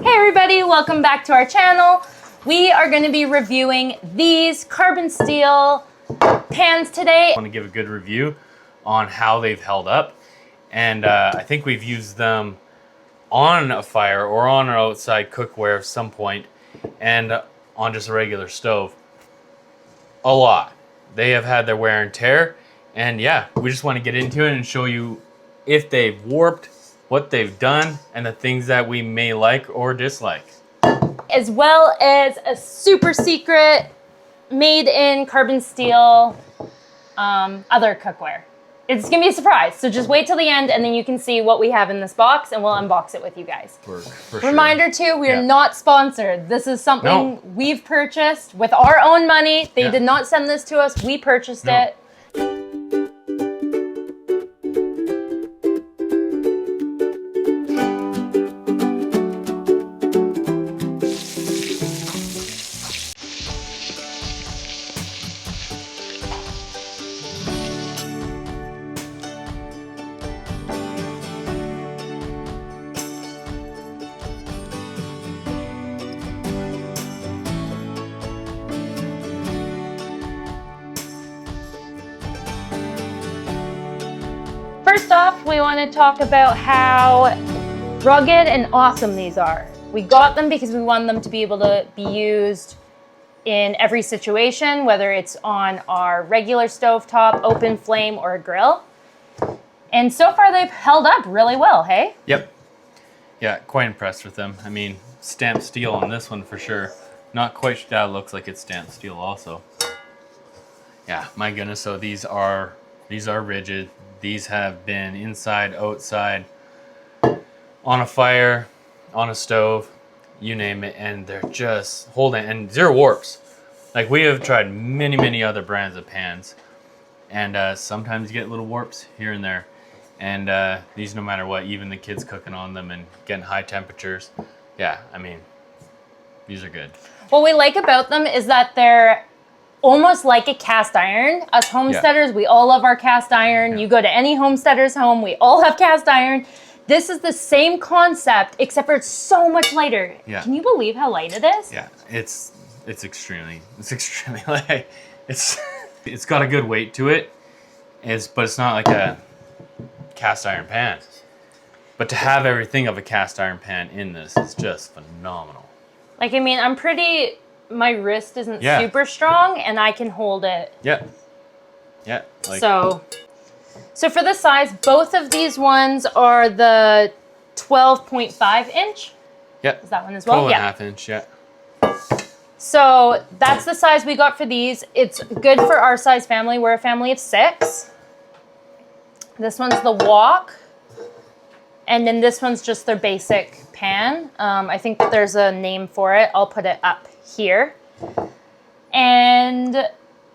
Hey everybody, welcome back to our channel. We are going to be reviewing these carbon steel pans today. I want to give a good review on how they've held up, and I think we've used them on a fire or on our outside cookware at some point, and on just a regular stove a lot. They have had their wear and tear, and yeah, we just want to get into it and show you if they've warped, what they've done, and the things that we may like or dislike. As well as a super secret made in carbon steel other cookware. It's gonna be a surprise, so just wait till the end and then you can see what we have in this box and we'll unbox it with you guys. For Reminder too, we are not sponsored. This is something we've purchased with our own money. They did not send this to us, we purchased it. First off, we want to talk about how rugged and awesome these are. We got them because we want them to be able to be used in every situation, whether it's on our regular stovetop, open flame, or a grill. And so far they've held up really well, hey? Yep. Yeah, quite impressed with them. I mean, stamped steel on this one for sure. Not quite sure that looks like it's stamped steel also. Yeah, my goodness, so these are rigid. These have been inside, outside, on a fire, on a stove, you name it, and they're just holding, and zero warps. Like, we have tried many other brands of pans, and sometimes you get little warps here and there. And these, no matter what, even the kids cooking on them and getting high temperatures, yeah, I mean, these are good. What we like about them is that they're almost like a cast iron. Us homesteaders, we all love our cast iron. You go to any homesteader's home, we all have cast iron. This is the same concept, except for it's so much lighter. Yeah. Can you believe how light it is? Yeah, it's extremely light. It's got a good weight to it. But it's not like a cast iron pan. But to have everything of a cast iron pan in this is just phenomenal. Like, I mean, my wrist isn't super strong and I can hold it. Yeah. Yeah. Like, so for the size, both of these ones are the 12.5 inch. Yeah. Is that one as well? 12.5 inch, yeah. So that's the size we got for these. It's good for our size family. We're a family of 6. This one's the wok. And then this one's just their basic pan. I think that there's a name for it. I'll put it up here. And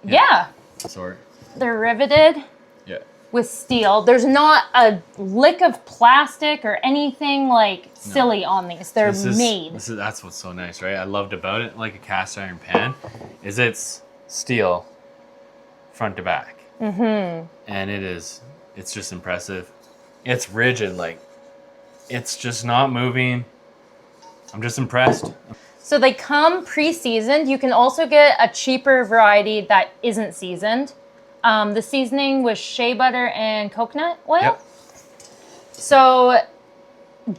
yeah. Sorry. They're riveted with steel. There's not a lick of plastic or anything like silly on these. They're made. That's what's so nice, right? I loved about it, like a cast iron pan, is it's steel front to back. Mm-hmm. And it's just impressive. It's rigid, like it's just not moving. I'm just impressed. So they come pre-seasoned. You can also get a cheaper variety that isn't seasoned. The seasoning was shea butter and coconut oil. Yep. So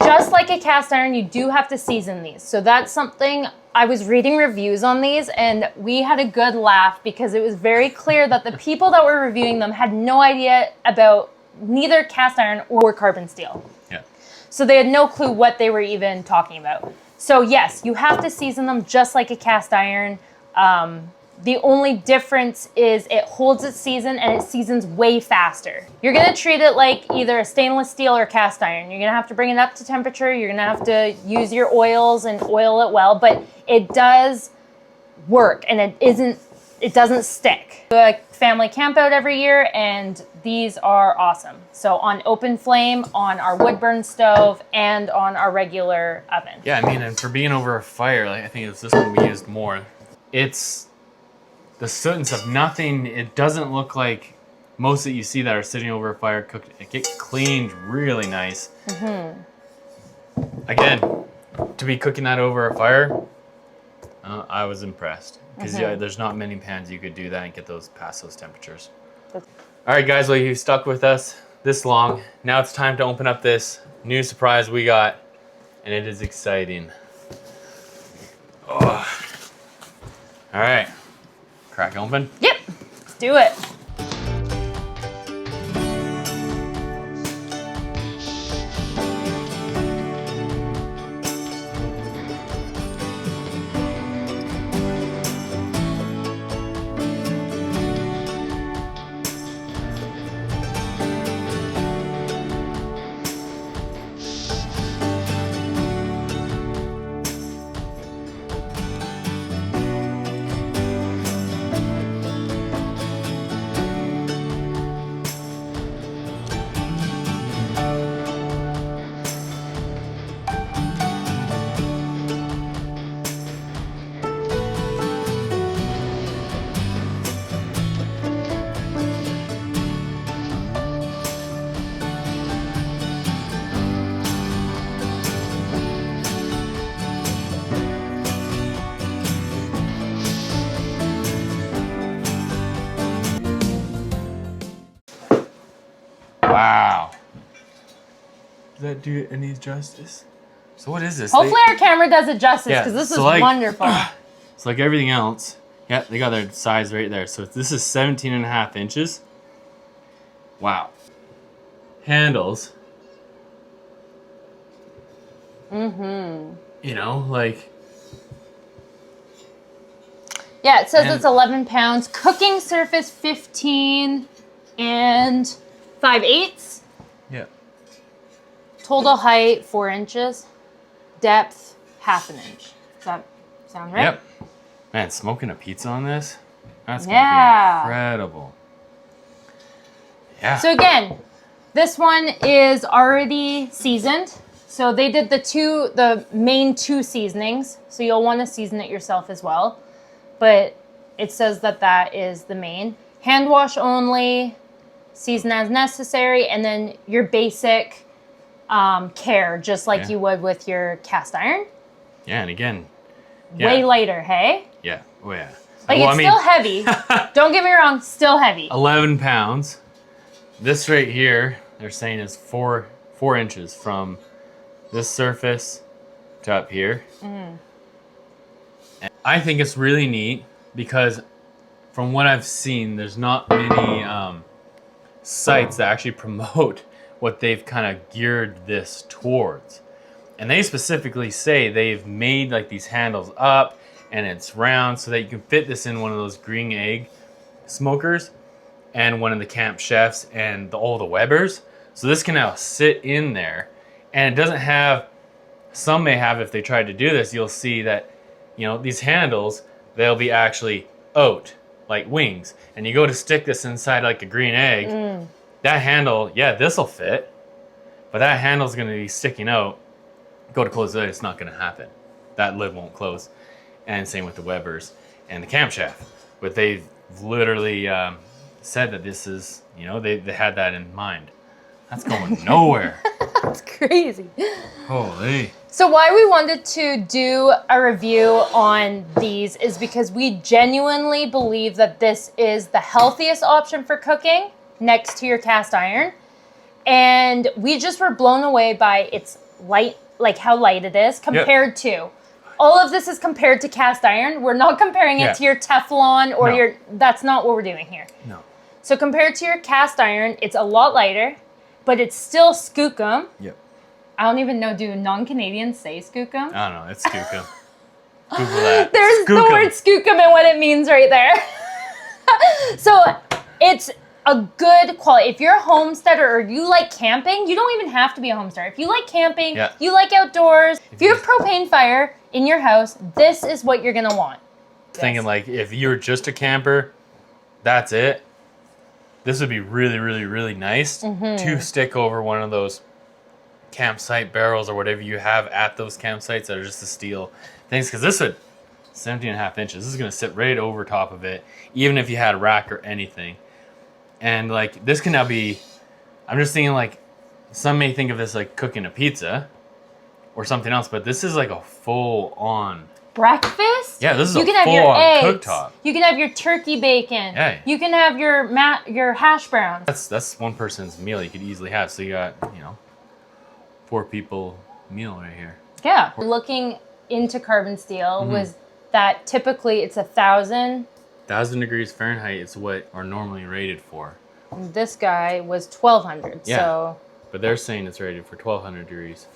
just like a cast iron, you do have to season these. So that's something, I was reading reviews on these and we had a good laugh because it was very clear that the people that were reviewing them had no idea about neither cast iron or carbon steel. Yeah. So they had no clue what they were even talking about. So yes, you have to season them just like a cast iron. The only difference is it holds its season and it seasons way faster. You're gonna treat it like either a stainless steel or cast iron. You're gonna have to bring it up to temperature. You're gonna have to use your oils and oil it well, but it does work and it doesn't stick. The family camp out every year and these are awesome. So on open flame, on our wood burn stove, and on our regular oven. Yeah, I mean, and for being over a fire, like I think it's this one we used more. It's the soot and stuff, nothing, it doesn't look like most that you see that are sitting over a fire cooked. It gets cleaned really nice. Mm-hmm. Again, to be cooking that over a fire, I was impressed. Because there's not many pans you could do that and get those past those temperatures. All right, guys, well, you stuck with us this long. Now it's time to open up this new surprise we got, and it is exciting. Oh. All right, crack open. Yep, let's do it. Wow. Does that do any justice? So what is this? Hopefully our camera does it justice, because this is wonderful. It's like everything else. Yeah, they got their size right there. So this is 17.5 inches. Wow. Handles. You know, like. Yeah, it says it's 11 pounds. Cooking surface 15 and 5/8. Yeah. Total height 4 inches. Depth 1/2 inch. Does that sound right? Yep. Man, smoking a pizza on this? That's gonna be incredible. Yeah. So again, this one is already seasoned. So they did the main 2 seasonings. So you'll want to season it yourself as well. But it says that is the main. Hand wash only, season as necessary, and then your basic care, just like you would with your cast iron. Yeah, and again. Way lighter, hey? Yeah, oh yeah. Like, well, it's still heavy. Don't get me wrong, still heavy. 11 pounds. This right here, they're saying is 4 inches from this surface to up here. And I think it's really neat because from what I've seen, there's not many sites that actually promote what they've kind of geared this towards. And they specifically say they've made like these handles up and it's round so that you can fit this in one of those green egg smokers and one of the Camp Chefs and all the Webbers. So this can now sit in there, and it doesn't have, some may have, if they tried to do this, you'll see that, you know, these handles, they'll be actually out like wings. And you go to stick this inside like a green egg, that handle, yeah, this'll fit, but that handle's gonna be sticking out. Go to close the lid, it's not gonna happen. That lid won't close. And same with the Webbers and the Camp Chef. But they've literally said that this is, you know, they had that in mind. That's going nowhere. That's crazy. Holy. So why we wanted to do a review on these is because we genuinely believe that this is the healthiest option for cooking next to your cast iron. And we just were blown away by its light, like how light it is compared to. All of this is compared to cast iron. We're not comparing it to your Teflon or your, that's not what we're doing here. No. So compared to your cast iron, it's a lot lighter, but it's still skookum. Yep. I don't even know, do non-Canadians say skookum? I don't know, it's skookum. Google that. There's the word skookum and what it means right there. So it's a good quality. If you're a homesteader or you like camping, you don't even have to be a homesteader. If you like camping, you like outdoors, if you have propane fire in your house, this is what you're gonna want. Thinking like, if you're just a camper, that's it. This would be really, really, really nice to stick over one of those campsite barrels or whatever you have at those campsites that are just the steel things. Because this would, 17.5 inches, this is gonna sit right over top of it, even if you had a rack or anything. And like, this can now be, I'm just thinking like, some may think of this like cooking a pizza, or something else, but this is like a full on breakfast. Yeah, this is you a can have full your on eggs. cooktop. You can have your turkey bacon. Yeah. You can have your hash browns. That's one person's meal you could easily have. So you got, you know, 4 people meal right here. Yeah. Looking into carbon steel was that typically it's 1,000. 1,000 degrees Fahrenheit is what are normally rated for. This guy was 1,200. Yeah. So. But they're saying it's rated for 1,200 degrees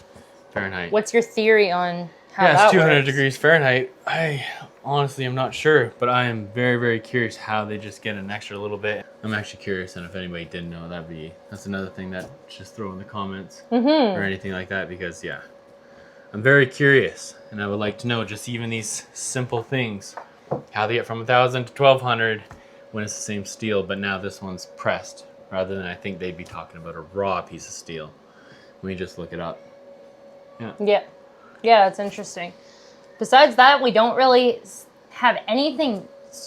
Fahrenheit. What's your theory on how Yeah, that it's 200 works? degrees Fahrenheit. I honestly am not sure, but I am very, very curious how they just get an extra little bit. I'm actually curious, and if anybody didn't know, that's another thing that just throw in the comments or anything like that, because yeah, I'm very curious, and I would like to know just even these simple things, how they get from 1,000 to 1,200 when it's the same steel, but now this one's pressed, rather than I think they'd be talking about a raw piece of steel. Let me just look it up. Yeah. Yeah, that's interesting. Besides that, we don't really have anything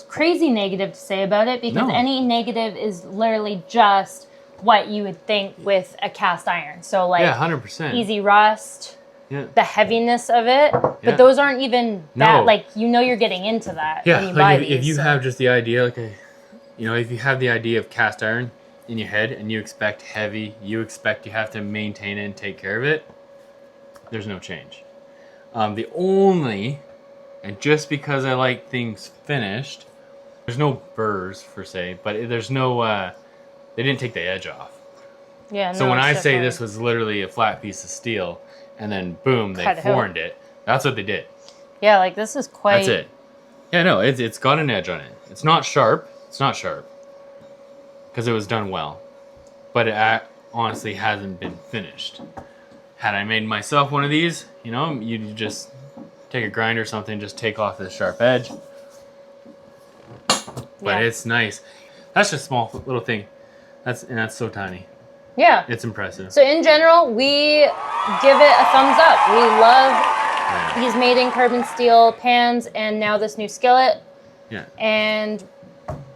crazy negative to say about it, because any negative is literally just what you would think with a cast iron. So like 100%. easy rust, the heaviness of it, but those aren't even that, like, you know, you're getting into that when you buy these. If you have just the idea, like if you have the idea of cast iron in your head and you expect heavy, you expect you have to maintain it and take care of it, there's no change. The only, and just because I like things finished, there's no burrs per se, but there's no, they didn't take the edge off. Yeah. So when I say this was literally a flat piece of steel, and then boom, they formed it. That's what they did. Yeah, like this is quite. That's it. Yeah, no, it's got an edge on it. It's not sharp. It's not sharp because it was done well, but it honestly hasn't been finished. Had I made myself one of these, you know, you just take a grinder or something, just take off this sharp edge. But it's nice. That's just a small little thing. That's so tiny. Yeah. It's impressive. So in general, we give it a thumbs up. We love these made in carbon steel pans, and now this new skillet. Yeah. And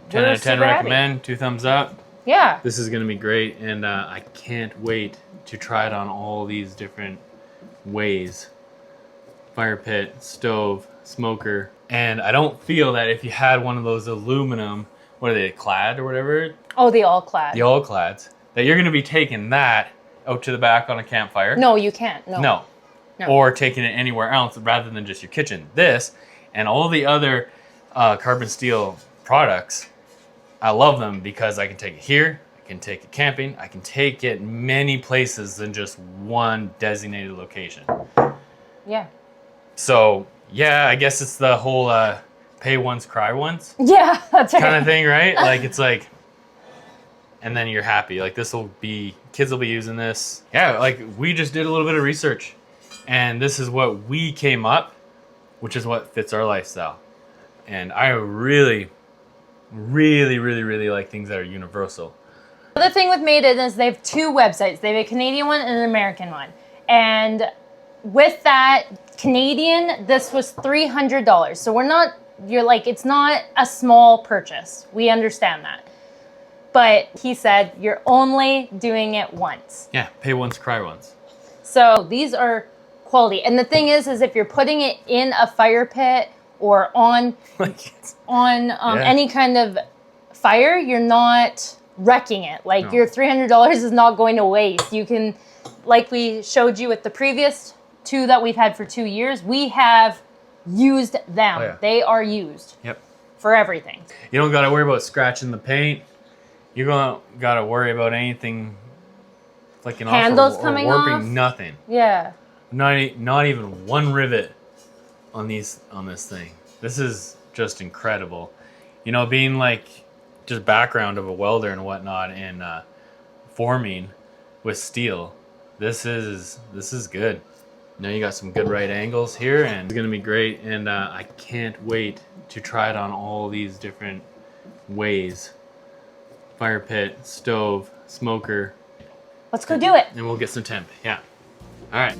10 out of 10 recommend, 2 thumbs up. Yeah. This is going to be great, and I can't wait to try it on all these different ways. Fire pit, stove, smoker. And I don't feel that if you had one of those aluminum, what are they, clad or whatever? Oh, the all clad. The all clads. That you're going to be taking that out to the back on a campfire. No, you can't. No. Or taking it anywhere else rather than just your kitchen. This and all the other carbon steel products, I love them because I can take it here, I can take it camping, I can take it many places than just one designated location. Yeah. So, yeah, I guess it's the whole pay once, cry once. Yeah, that's right. Kind of thing, right? Like, it's like, and then you're happy. Like, kids will be using this. Yeah, like, we just did a little bit of research, and this is what we came up, which is what fits our lifestyle. And I really, really, really, really like things that are universal. The thing with Made In is they have 2 websites. They have a Canadian one and an American one. And with that Canadian, this was $300. So it's not a small purchase. We understand that. But he said, you're only doing it once. Yeah, pay once, cry once. So these are quality. And the thing is if you're putting it in a fire pit or on any kind of fire, you're not wrecking it. Like your $300 is not going to waste. You can, like we showed you with the previous 2 that we've had for 2 years, we have used them. Oh, yeah. They are used. Yep. For everything. You don't got to worry about scratching the paint. You don't got to worry about anything flicking handles off or coming warping. off. Nothing. Yeah. Not even one rivet on this thing. This is just incredible. You know, being like just background of a welder and whatnot, and forming with steel. This is good. Now you got some good right angles here, and it's gonna be great. And I can't wait to try it on all these different ways. Fire pit, stove, smoker. Let's go do it. And we'll get some temp. Yeah. All right.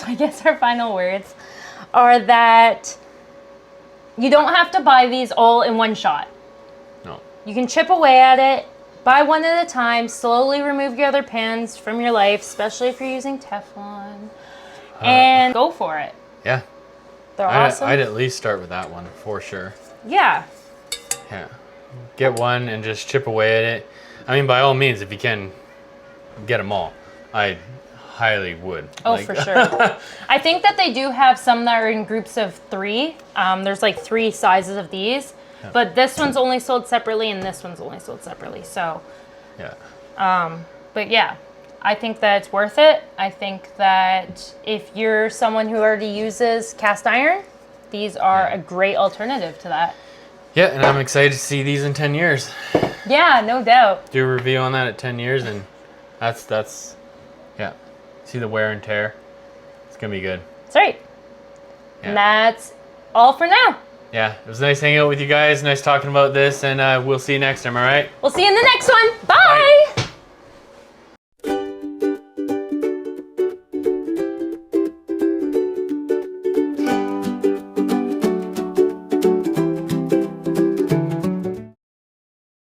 I guess our final words are that you don't have to buy these all in one shot. No. You can chip away at it, buy one at a time, slowly remove your other pans from your life, especially if you're using Teflon, and go for it. Yeah. They're awesome. I'd at least start with that one for sure. Yeah. Yeah. Get one and just chip away at it. I mean, by all means, if you can, get them all. I highly would. Oh, for sure. I think that they do have some that are in groups of 3. There's like 3 sizes of these, but this one's only sold separately and this one's only sold separately. So, yeah. But yeah, I think that it's worth it. I think that if you're someone who already uses cast iron, these are a great alternative to that. Yeah, and I'm excited to see these in 10 years. Yeah, no doubt. Do a review on that at 10 years, and that's yeah. See the wear and tear. It's gonna be good. That's right. Yeah. And that's all for now. Yeah, it was nice hanging out with you guys. Nice talking about this, and we'll see you next time, all right? We'll see you in the next one. Bye.